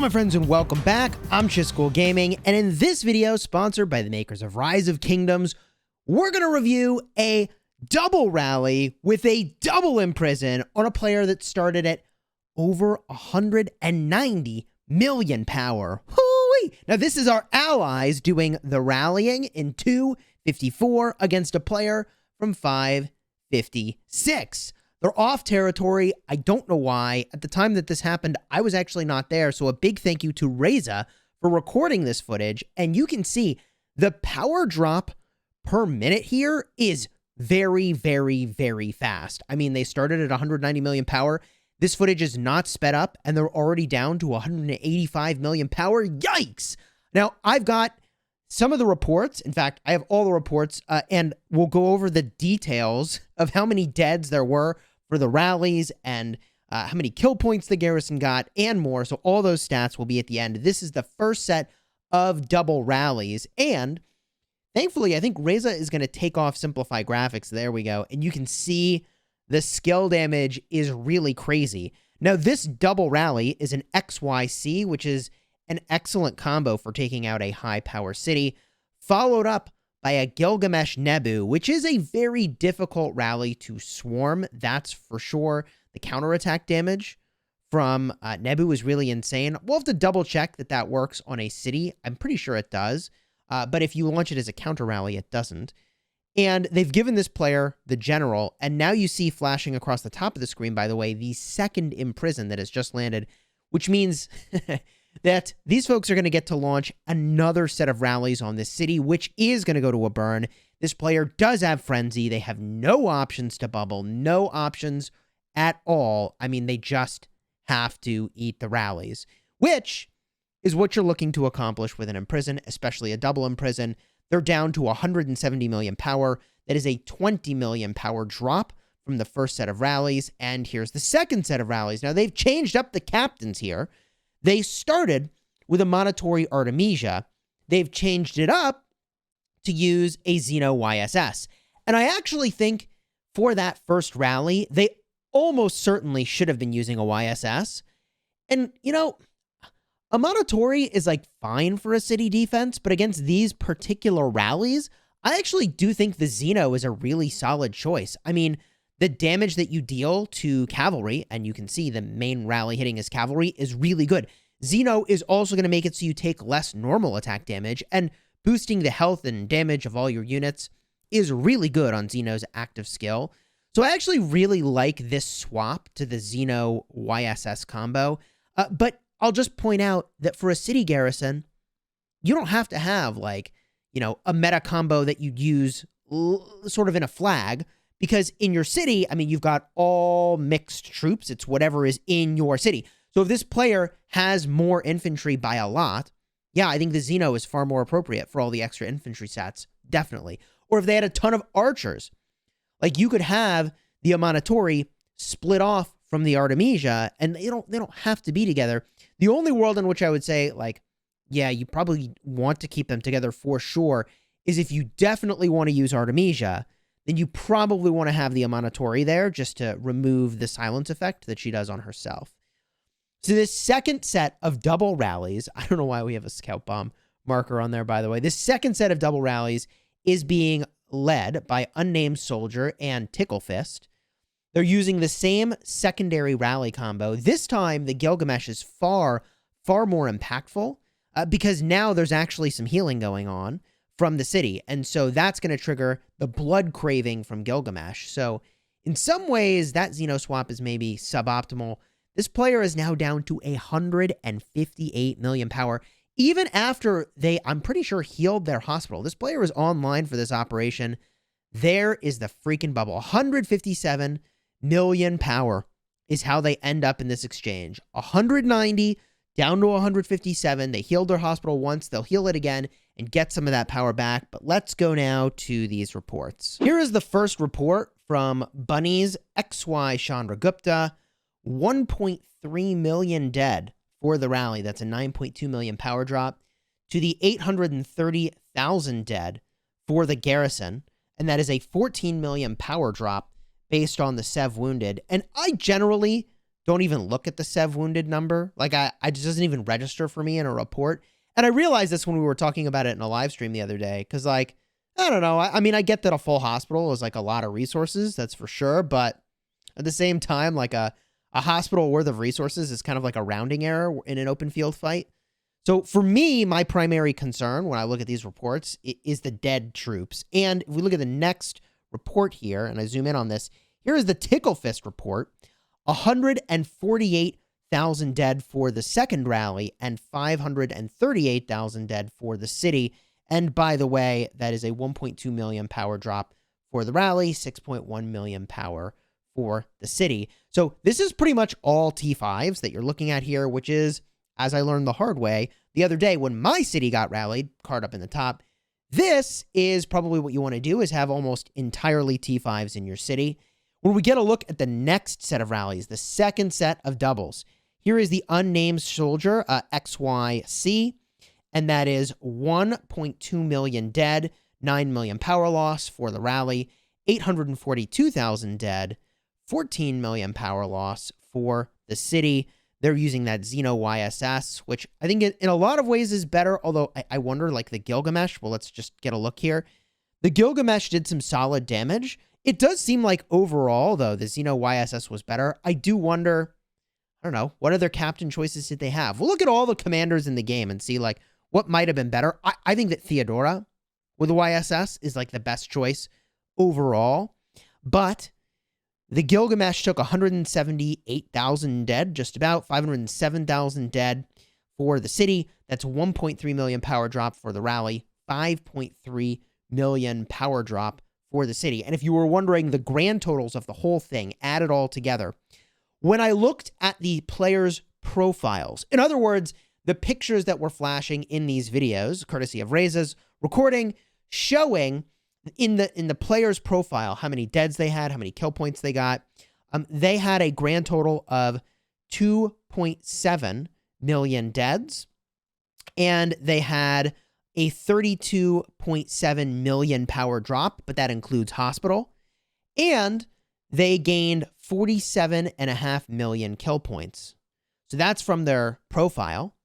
my friends, and welcome back. I'm Chisgule Gaming, and in this video, sponsored by the makers of Rise of Kingdoms, we're going to review a double rally with a double imprison on a player that started at over 190 million power. Hoo-wee! Now, this is our allies doing the rallying in 254 against a player from 556. They're off territory. I don't know why. At the time that this happened, I was actually not there. So a big thank you to Reza for recording this footage. And you can see the power drop per minute here is very, very, very fast. I mean, they started at 190 million power. This footage is not sped up, and they're already down to 185 million power. Yikes! Now, I've got some of the reports. In fact, I have all the reports, and we'll go over the details of how many deads there were for the rallies and how many kill points the Garrison got and more. So all those stats will be at the end. This is the first set of double rallies, and thankfully, I think Reza is going to take off Simplify Graphics. There we go. And you can see the skill damage is really crazy. Now, this double rally is an XYC, which is an excellent combo for taking out a high-power city, followed up by a Gilgamesh Nebu, which is a very difficult rally to swarm, that's for sure. The counterattack damage from Nebu is really insane. We'll have to double-check that that works on a city. I'm pretty sure it does, but if you launch it as a counter rally, it doesn't. And they've given this player the general, and now you see flashing across the top of the screen, by the way, the second imprison that has just landed, which means that these folks are going to get to launch another set of rallies on this city, which is going to go to a burn. This player does have Frenzy. They have no options to bubble, no options at all. I mean, they just have to eat the rallies, which is what you're looking to accomplish with an imprison, especially a double imprison. They're down to 170 million power. That is a 20 million power drop from the first set of rallies. And here's the second set of rallies. Now, they've changed up the captains here. They started with a Monitory Artemisia. They've changed it up to use a Zeno YSS. And I actually think for that first rally, they almost certainly should have been using a YSS. And, you know, a Monitory is like fine for a city defense, but against these particular rallies, I actually do think the Zeno is a really solid choice. I mean, the damage that you deal to cavalry, and you can see the main rally hitting his cavalry, is really good. Zeno is also going to make it so you take less normal attack damage, and boosting the health and damage of all your units is really good on Zeno's active skill. So I actually really like this swap to the Zeno YSS combo, but I'll just point out that for a city garrison, you don't have to have, like, you know, a meta combo that you'd use sort of in a flag, because in your city, I mean, you've got all mixed troops. It's whatever is in your city. So if this player has more infantry by a lot, yeah, I think the Zeno is far more appropriate for all the extra infantry stats, definitely. Or if they had a ton of archers, like you could have the Monitory split off from the Artemisia, and they don't have to be together. The only world in which I would say, like, yeah, you probably want to keep them together for sure, is if you definitely want to use Artemisia, then you probably want to have the Monitory there just to remove the silence effect that she does on herself. So this second set of double rallies, I don't know why we have a scout bomb marker on there, by the way. This second set of double rallies is being led by Unnamed Soldier and Tickle Fist. They're using the same secondary rally combo. This time, the Gilgamesh is far, far more impactful because now there's actually some healing going on from the city. And so that's going to trigger the blood craving from Gilgamesh. So in some ways, that Zeno swap is maybe suboptimal. This player is now down to 158 million power, even after they, I'm pretty sure, healed their hospital. This player is online for this operation. There is the freaking bubble. 157 million power is how they end up in this exchange. 190 down to 157. They healed their hospital once. They'll heal it again and get some of that power back. But let's go now to these reports. Here is the first report from Bunny's XY Chandragupta. 1.3 million dead for the rally. That's a 9.2 million power drop to the 830,000 dead for the Garrison. And that is a 14 million power drop based on the Sev wounded. And I generally don't even look at the Sev wounded number. Like, I just doesn't even register for me in a report. And I realized this when we were talking about it in a live stream the other day, because, like, I don't know. I mean, I get that a full hospital is, like, a lot of resources, that's for sure. But at the same time, like, a hospital worth of resources is kind of like a rounding error in an open field fight. So for me, my primary concern when I look at these reports is the dead troops. And if we look at the next report here, and I zoom in on this, here is the Tickle Fist report. 148,000 dead for the second rally and 538,000 dead for the city. And by the way, that is a 1.2 million power drop for the rally, 6.1 million power for the city. So this is pretty much all T5s that you're looking at here, which is, as I learned the hard way the other day when my city got rallied, card up in the top, this is probably what you want to do, is have almost entirely T5s in your city. When we get a look at the next set of rallies, the second set of doubles, here is the unnamed soldier, XYC, and that is 1.2 million dead, 9 million power loss for the rally, 842,000 dead, 14 million power loss for the city. They're using that Zeno YSS, which I think in a lot of ways is better, although I wonder, like the Gilgamesh, well, let's just get a look here. The Gilgamesh did some solid damage. It does seem like overall, though, the Zeno YSS was better. I do wonder, I don't know, what other captain choices did they have? We'll look at all the commanders in the game and see, like, what might have been better. I think that Theodora with the YSS is, like, the best choice overall. But the Gilgamesh took 178,000 dead, just about 507,000 dead for the city. That's 1.3 million power drop for the rally, 5.3 million power drop for the city. And if you were wondering the grand totals of the whole thing, add it all together. When I looked at the players' profiles, in other words, the pictures that were flashing in these videos, courtesy of Reza's recording, showing in the player's profile how many deads they had, how many kill points they got, they had a grand total of 2.7 million deads, and they had a 32.7 million power drop, but that includes hospital, and they gained 47.5 million kill points. So that's from their profile.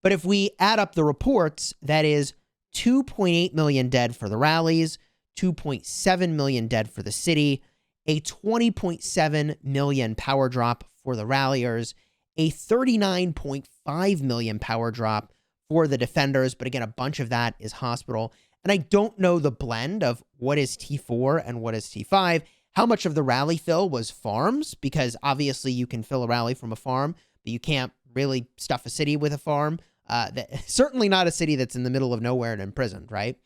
But if we add up the reports, that is 2.8 million dead for the rallies, 2.7 million dead for the city, a 20.7 million power drop for the ralliers, a 39.5 million power drop for the defenders, but again, a bunch of that is hospital. And I don't know the blend of what is T4 and what is T5, how much of the rally fill was farms, because obviously you can fill a rally from a farm, but you can't really stuff a city with a farm. Certainly not a city that's in the middle of nowhere and imprisoned, right?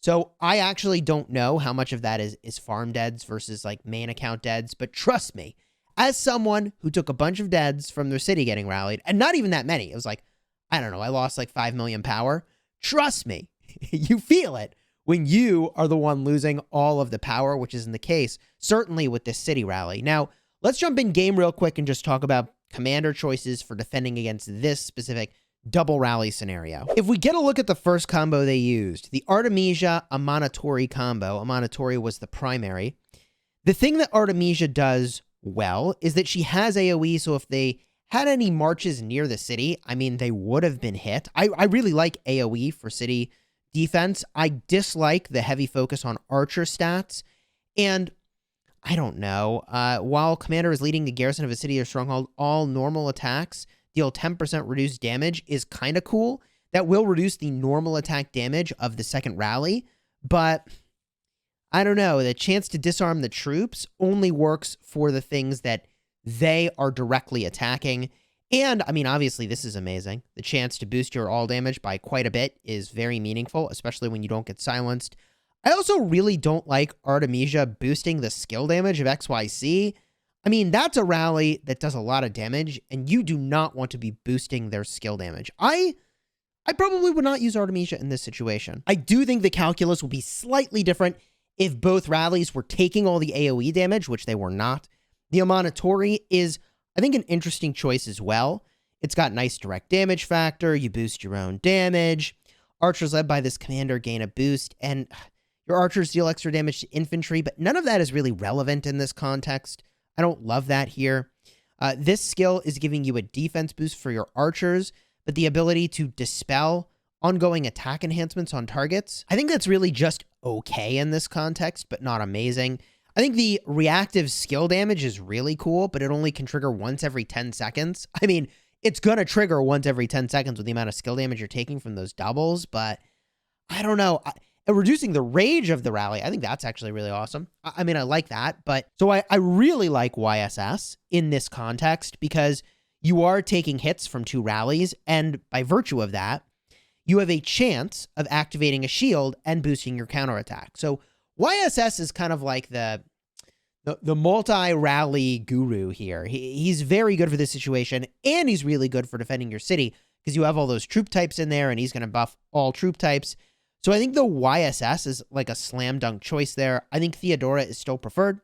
So I actually don't know how much of that is farm deads versus like main account deads, but trust me, as someone who took a bunch of deads from their city getting rallied, and not even that many, it was like, I don't know, I lost like 5 million power. Trust me, you feel it when you are the one losing all of the power, which isn't the case, certainly with this city rally. Now, let's jump in game real quick and just talk about commander choices for defending against this specific double rally scenario. If we get a look at the first combo they used, the Artemisia Amanatori combo, Amanatori was the primary. The thing that Artemisia does well is that she has AoE, so if they had any marches near the city, I mean, they would have been hit. I really like AoE for city defense. I dislike the heavy focus on archer stats, and I don't know. While commander is leading the garrison of a city or stronghold, all normal attacks deal 10% reduced damage is kind of cool. That will reduce the normal attack damage of the second rally, but I don't know. The chance to disarm the troops only works for the things that they are directly attacking. And, I mean, obviously, this is amazing. The chance to boost your all damage by quite a bit is very meaningful, especially when you don't get silenced. I also really don't like Artemisia boosting the skill damage of XYC. I mean, that's a rally that does a lot of damage, and you do not want to be boosting their skill damage. I probably would not use Artemisia in this situation. I do think the calculus will be slightly different if both rallies were taking all the AoE damage, which they were not. The Amanatori is, I think, an interesting choice as well. It's got nice direct damage factor. You boost your own damage. Archers led by this commander gain a boost, and your archers deal extra damage to infantry, but none of that is really relevant in this context. I don't love that here. This skill is giving you a defense boost for your archers, but the ability to dispel ongoing attack enhancements on targets. I think that's really just okay in this context, but not amazing. I think the reactive skill damage is really cool, but it only can trigger once every 10 seconds. I mean, it's going to trigger once every 10 seconds with the amount of skill damage you're taking from those doubles, but I don't know. Reducing the rage of the rally, I think that's actually really awesome. I mean, I like that, but so I really like YSS in this context because you are taking hits from 2 rallies, and by virtue of that, you have a chance of activating a shield and boosting your counterattack. So YSS is kind of like the multi-rally guru here. He's very good for this situation, and he's really good for defending your city because you have all those troop types in there, and he's going to buff all troop types. So I think the YSS is like a slam dunk choice there. I think Theodora is still preferred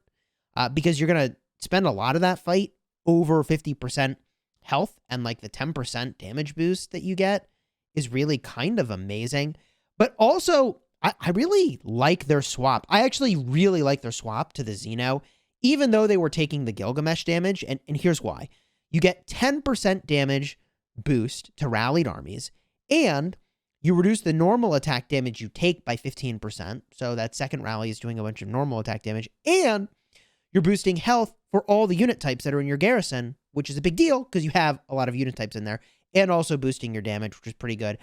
because you're going to spend a lot of that fight over 50% health, and like the 10% damage boost that you get is really kind of amazing. But also, I really like their swap. I actually really like their swap to the Zeno, even though they were taking the Gilgamesh damage. And here's why. You get 10% damage boost to rallied armies, and you reduce the normal attack damage you take by 15%. So that second rally is doing a bunch of normal attack damage, and you're boosting health for all the unit types that are in your garrison, which is a big deal because you have a lot of unit types in there, and also boosting your damage, which is pretty good.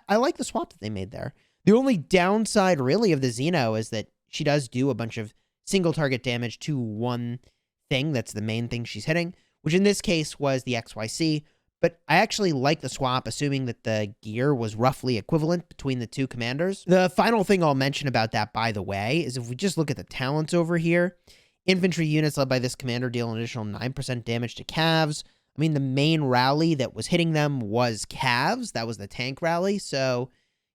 I like the swap that they made there. The only downside, really, of the Zeno is that she does do a bunch of single target damage to one thing that's the main thing she's hitting, which in this case was the XYC. But I actually like the swap, assuming that the gear was roughly equivalent between the 2 commanders. The final thing I'll mention about that, by the way, is if we just look at the talents over here, infantry units led by this commander deal an additional 9% damage to calves. I mean, the main rally that was hitting them was calves. That was the tank rally. So,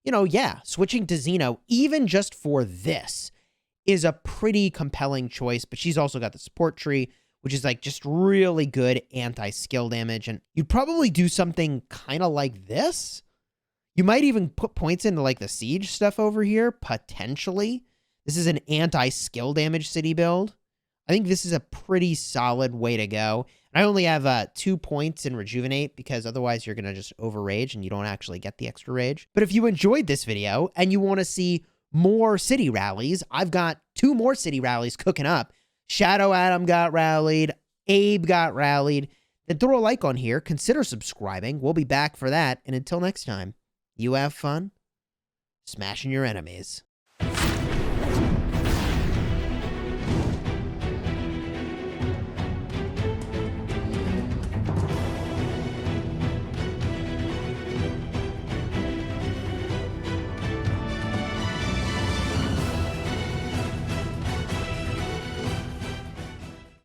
you know, yeah, switching to Zeno, even just for this, is a pretty compelling choice. But she's also got the support tree, which is like just really good anti-skill damage. And you'd probably do something kind of like this. You might even put points into like the siege stuff over here, potentially. This is an anti-skill damage city build. I think this is a pretty solid way to go. I only have 2 points in Rejuvenate because otherwise you're going to just overrage and you don't actually get the extra rage. But if you enjoyed this video and you want to see more city rallies, I've got 2 more city rallies cooking up. Shadow Adam got rallied. Abe got rallied. Then throw a like on here. Consider subscribing. We'll be back for that. And until next time, you have fun smashing your enemies.